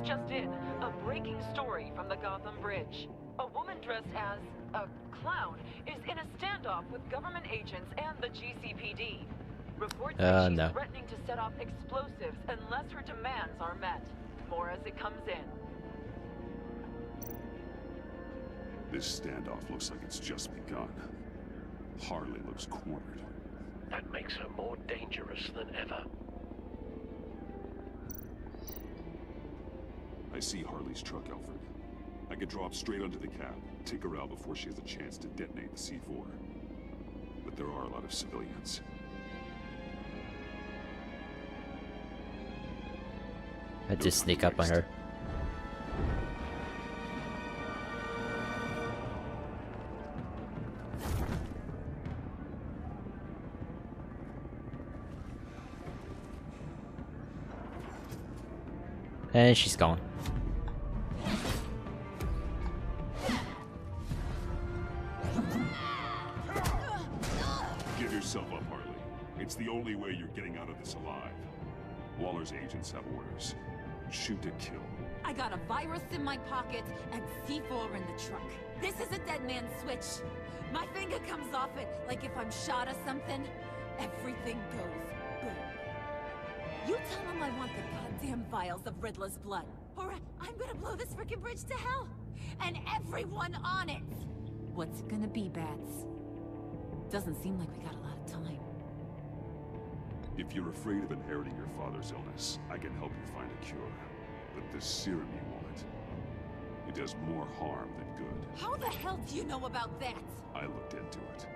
just in, a breaking story from the Gotham Bridge. A woman dressed as a clown is in a standoff with government agents and the GCPD. Reports say she's threatening to set off explosives unless her demands are met. More as it comes in. This standoff looks like it's just begun. Harley looks cornered. That makes her more dangerous than ever. I see Harley's truck, Alfred. I could drop straight onto the cab, take her out before she has a chance to detonate the C4. But there are a lot of civilians. I just sneak up on her. And she's gone. Give yourself up, Harley. It's the only way you're getting out of this alive. Waller's agents have orders. Shoot to kill. I got a virus in my pocket and C4 in the truck. This is a dead man's switch. My finger comes off it like if I'm shot or something. Everything goes boom. You tell him I want the goddamn vials of Riddler's blood, or I'm gonna blow this frickin' bridge to hell, and everyone on it. What's it gonna be, Bats? Doesn't seem like we got a lot of time. If you're afraid of inheriting your father's illness, I can help you find a cure. But this serum you want, it does more harm than good. How the hell do you know about that? I looked into it.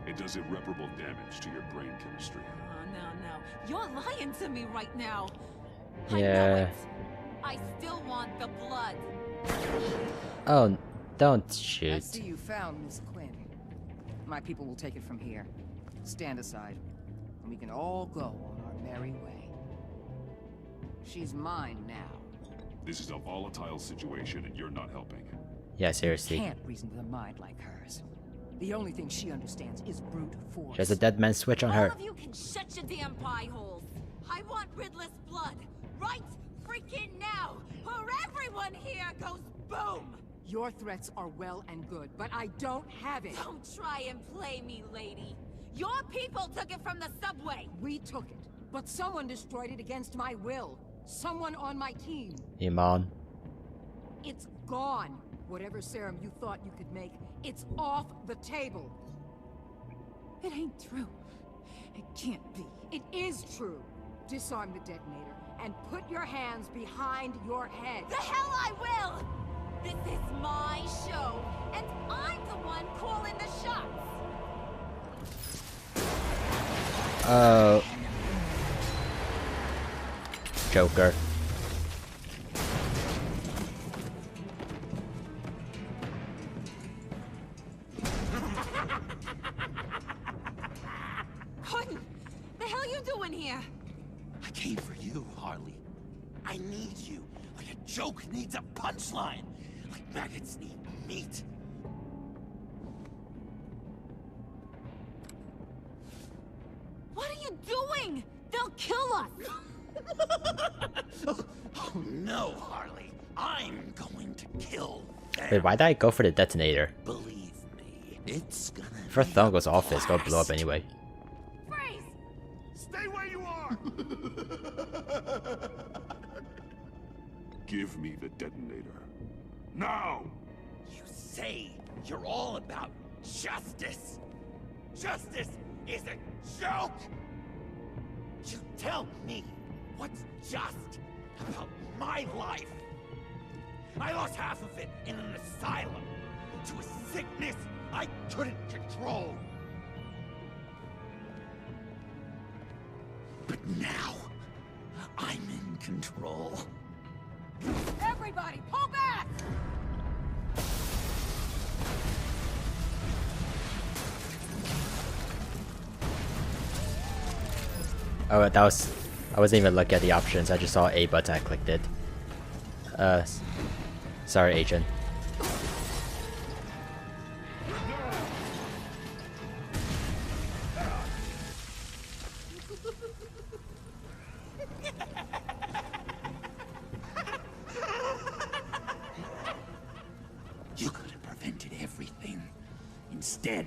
It does irreparable damage to your brain chemistry. Oh, no. You're lying to me right now. Yeah. I know it. I still want the blood. Oh, don't I shoot. see you found Miss Quinn. My people will take it from here. Stand aside, and we can all go on our merry way. She's mine now. This is a volatile situation and you're not helping. Yeah, seriously. Can't reason with a mind like hers. The only thing she understands is brute force. She has a dead man switch on her. All of you can shut your damn pie holes. I want Riddler's blood right freaking now, or everyone here goes boom. Your threats are well and good, but I don't have it. Don't try and play me, lady. Your people took it from the subway. We took it, but someone destroyed it against my will. Someone on my team. Iman. It's gone. Whatever serum you thought you could make, it's off the table. It ain't true. It can't be. It is true. Disarm the detonator and put your hands behind your head. The hell I will! This is my show, and I'm the one calling the shots. Oh. Joker. Gordon, the hell you doing here? I came for you, Harley. I need you. Like a joke needs a punchline. Like maggots need meat. What are you doing? They'll kill us. Oh no, Harley. I'm going to kill them. Wait, why did I go for the detonator? Believe me, it's gonna If her thumb goes off, it's gonna blow up anyway. Freeze! Stay where you are! Give me the detonator. Now! You say you're all about justice. Justice is a joke! You tell me what's just about my life. I lost half of it in an asylum to a sickness I couldn't control. But now, I'm in control. Everybody, pull back! Oh, that was... I wasn't even looking at the options. I just saw A button. I clicked it. Sorry, agent. prevented everything. Instead,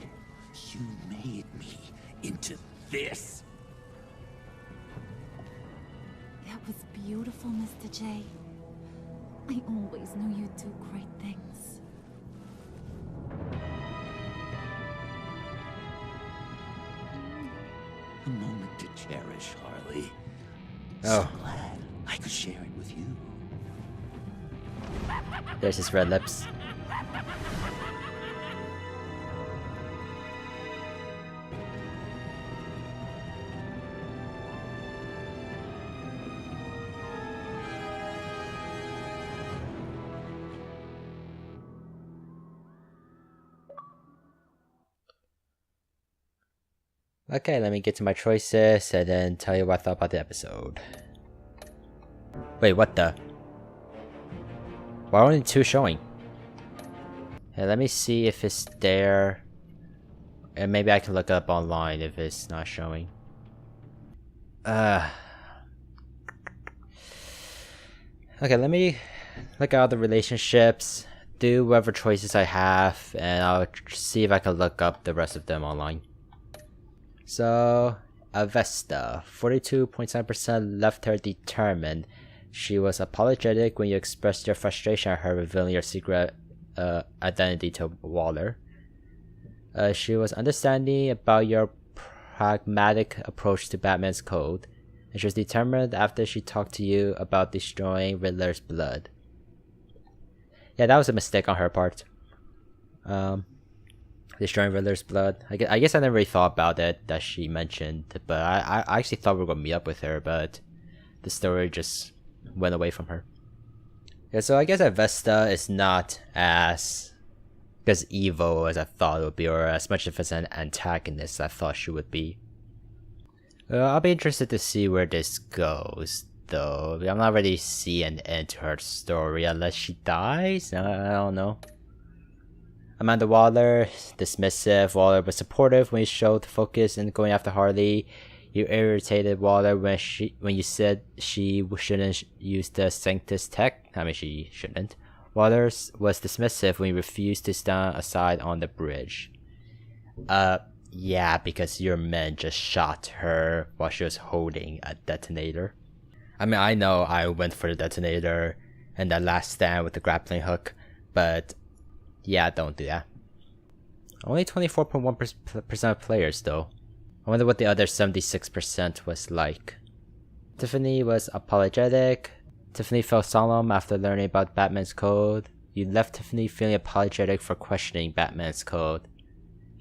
you made me into this. That was beautiful, Mr. J. I always knew you'd do great things. A moment to cherish, Harley. Oh. So glad I could share it with you. There's his red lips. Okay, let me get to my choices and then tell you what I thought about the episode. Wait, what the? Why are only 2 showing? Hey, let me see if it's there. And maybe I can look up online if it's not showing. Okay, let me look at all the relationships, do whatever choices I have, and I'll see if I can look up the rest of them online. So, Avesta, 42.7% left her determined. She was apologetic when you expressed your frustration at her revealing your secret identity to Waller. She was understanding about your pragmatic approach to Batman's code, and she was determined after she talked to you about destroying Riddler's blood. Yeah, that was a mistake on her part. Destroying Riddler's blood. I guess I never really thought about it that she mentioned, but I actually thought we were gonna meet up with her, but the story just went away from her. Yeah, so I guess Avesta is not as evil as I thought it would be, or as much of an antagonist I thought she would be. I'll be interested to see where this goes, though. I'm not ready to see an end to her story unless she dies. I don't know. Amanda Waller, dismissive. Waller was supportive when you showed focus in going after Harley. You irritated Waller when you said she shouldn't use the Sanctus tech. I mean, she shouldn't. Waller was dismissive when you refused to stand aside on the bridge. Yeah, because your men just shot her while she was holding a detonator. I mean, I know I went for the detonator and that last stand with the grappling hook, but yeah, don't do that. Only 24.1% of players, though. I wonder what the other 76% was like. Tiffany was apologetic. Tiffany felt solemn after learning about Batman's code. You left Tiffany feeling apologetic for questioning Batman's code.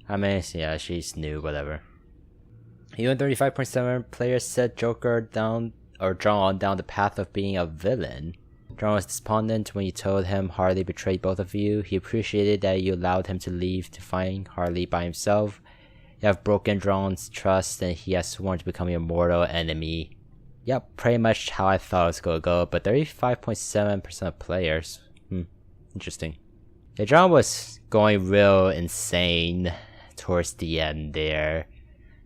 I mean, yeah, she's new, whatever. Even 35.7 players said Joker drawn down the path of being a villain. John was despondent when you told him Harley betrayed both of you. He appreciated that you allowed him to leave to find Harley by himself. You have broken John's trust and he has sworn to become your mortal enemy. Yep, pretty much how I thought it was gonna go, but 35.7% of players. Interesting. Yeah, John was going real insane towards the end there.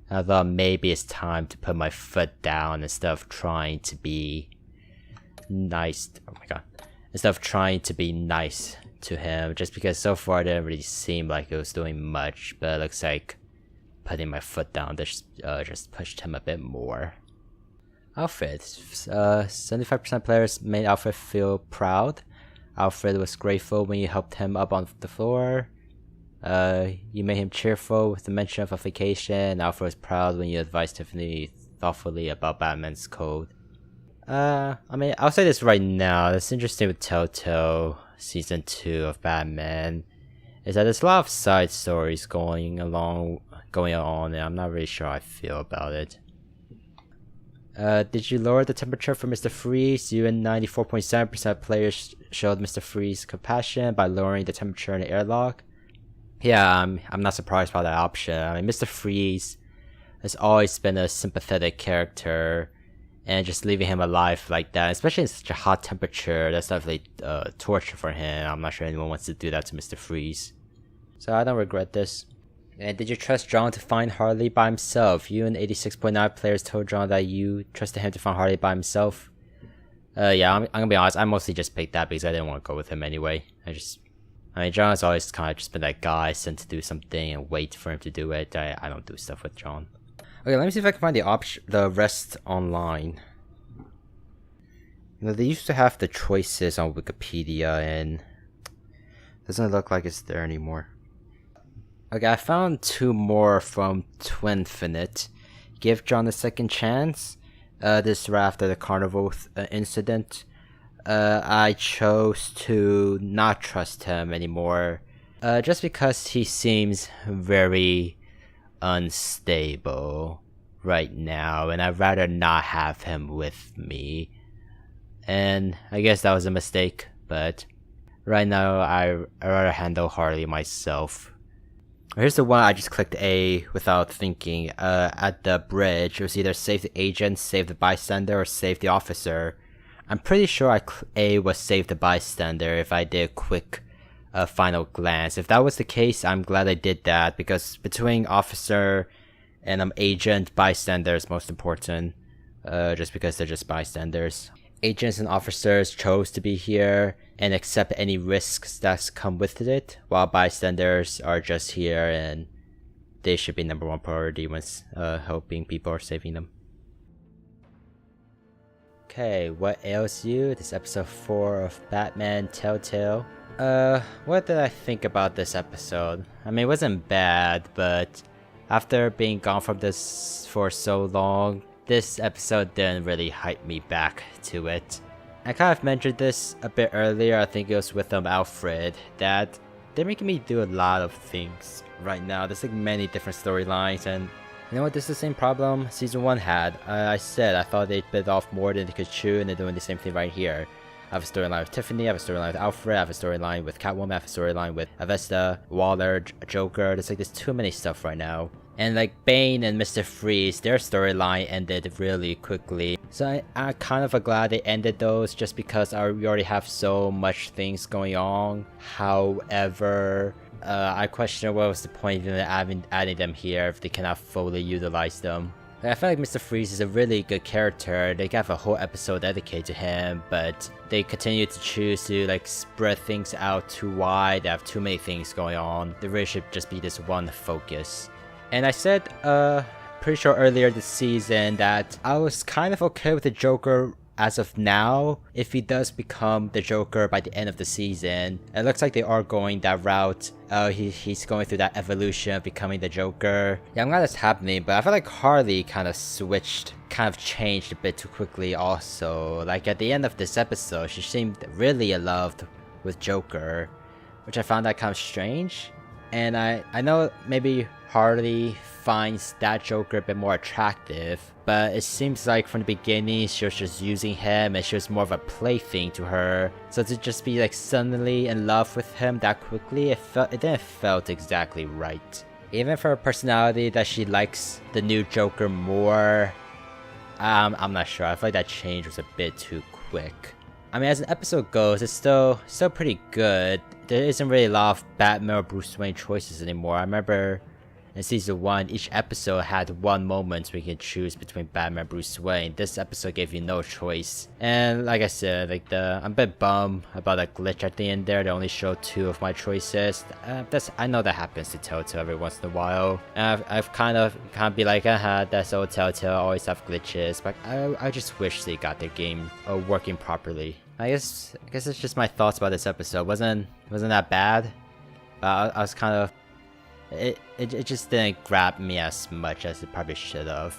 I thought maybe it's time to put my foot down instead of trying to be nice. Oh my god. Instead of trying to be nice to him, just because so far it didn't really seem like it was doing much, but it looks like putting my foot down just pushed him a bit more. Alfred. 75% players made Alfred feel proud. Alfred was grateful when you helped him up on the floor. You made him cheerful with the mention of a vacation. Alfred was proud when you advised Tiffany thoughtfully about Batman's code. I mean, I'll say this right now. That's interesting with Telltale Season 2 of Batman, is that there's a lot of side stories going on, and I'm not really sure how I feel about it. Did you lower the temperature for Mr. Freeze? You and 94.7% of players showed Mr. Freeze compassion by lowering the temperature in the airlock. Yeah, I'm not surprised by that option. I mean, Mr. Freeze has always been a sympathetic character, and just leaving him alive like that, especially in such a hot temperature, that's definitely torture for him. I'm not sure anyone wants to do that to Mr. Freeze. So I don't regret this. And did you trust John to find Harley by himself? You and 86.9 players told John that you trusted him to find Harley by himself. Yeah, I'm gonna be honest, I mostly just picked that because I didn't want to go with him anyway. I I mean, John has always kind of just been that guy sent to do something and wait for him to do it. I don't do stuff with John. Okay, let me see if I can find the rest online. You know, they used to have the choices on Wikipedia, and doesn't look like it's there anymore. Okay, I found 2 more from Twinfinite. Give John a second chance. This is right after the carnival incident. I chose to not trust him anymore, just because he seems very unstable right now, and I'd rather not have him with me. And I guess that was a mistake, but right now I'd rather handle Harley myself. Here's the one I just clicked A without thinking. At the bridge, it was either save the agent, save the bystander, or save the officer. I'm pretty sure A was save the bystander if I did a quick final glance. If that was the case, I'm glad I did that, because between officer and agent, bystander is most important, just because they're just bystanders. Agents and officers chose to be here and accept any risks that come with it, while bystanders are just here and they should be number 1 priority when helping people or saving them. Okay, what ails you? This is episode 4 of Batman Telltale. What did I think about this episode? I mean, it wasn't bad, but after being gone from this for so long, this episode didn't really hype me back to it. I kind of mentioned this a bit earlier, I think it was with Alfred, that they're making me do a lot of things right now. There's like many different storylines, and you know what, this is the same problem Season 1 had. I said I thought they bit off more than they could chew, and they're doing the same thing right here. I have a storyline with Tiffany, I have a storyline with Alfred, I have a storyline with Catwoman, I have a storyline with Avesta, Waller, Joker. There's too many stuff right now. And like Bane and Mr. Freeze, their storyline ended really quickly. So I'm kind of glad they ended those, just because we already have so much things going on. However, I question what was the point of adding them here if they cannot fully utilize them. I feel like Mr. Freeze is a really good character. They could have a whole episode dedicated to him, but they continue to choose to spread things out too wide. They have too many things going on. There really should just be this one focus. And I said, pretty sure earlier this season that I was kind of okay with the Joker as of now, if he does become the Joker by the end of the season. It looks like they are going that route. He's going through that evolution of becoming the Joker. Yeah, I'm glad that's happening, but I feel like Harley kind of changed a bit too quickly also. Like at the end of this episode, she seemed really in love with Joker, which I found that kind of strange. And I know maybe Harley finds that Joker a bit more attractive, but it seems like from the beginning she was just using him and she was more of a plaything to her. So to just be suddenly in love with him that quickly, it didn't felt exactly right. Even for her personality that she likes the new Joker more, I'm not sure. I feel like that change was a bit too quick. I mean, as an episode goes, it's still pretty good. There isn't really a lot of Batman or Bruce Wayne choices anymore. I remember in Season 1, each episode had one moment where you can choose between Batman and Bruce Wayne. This episode gave you no choice. And like I said, I'm a bit bummed about that glitch at the end there. They only showed 2 of my choices. I know that happens to Telltale every once in a while. And I've kind of be like, that's old Telltale, always have glitches. But I just wish they got their game working properly. I guess it's just my thoughts about this episode. Wasn't that bad. I was kind of... It just didn't grab me as much as it probably should have.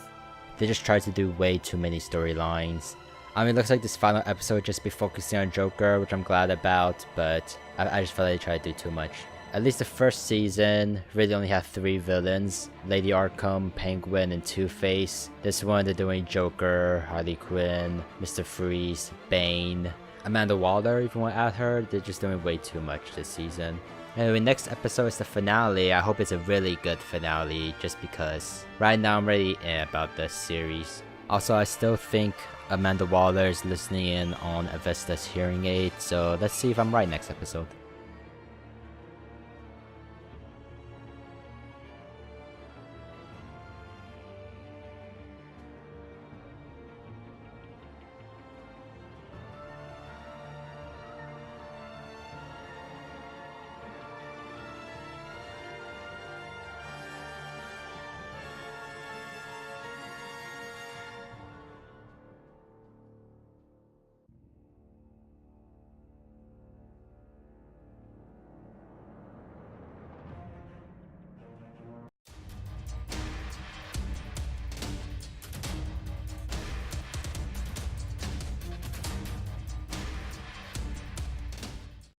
They just tried to do way too many storylines. I mean, it looks like this final episode would just be focusing on Joker, which I'm glad about, but I just felt like they tried to do too much. At least the first season really only had 3 villains: Lady Arkham, Penguin, and Two-Face. This one they're doing Joker, Harley Quinn, Mr. Freeze, Bane, Amanda Waller, if you want to add her. They're just doing way too much this season. Anyway, next episode is the finale. I hope it's a really good finale, just because right now I'm really about this series. Also, I still think Amanda Waller is listening in on Avesta's hearing aid, so let's see if I'm right next episode.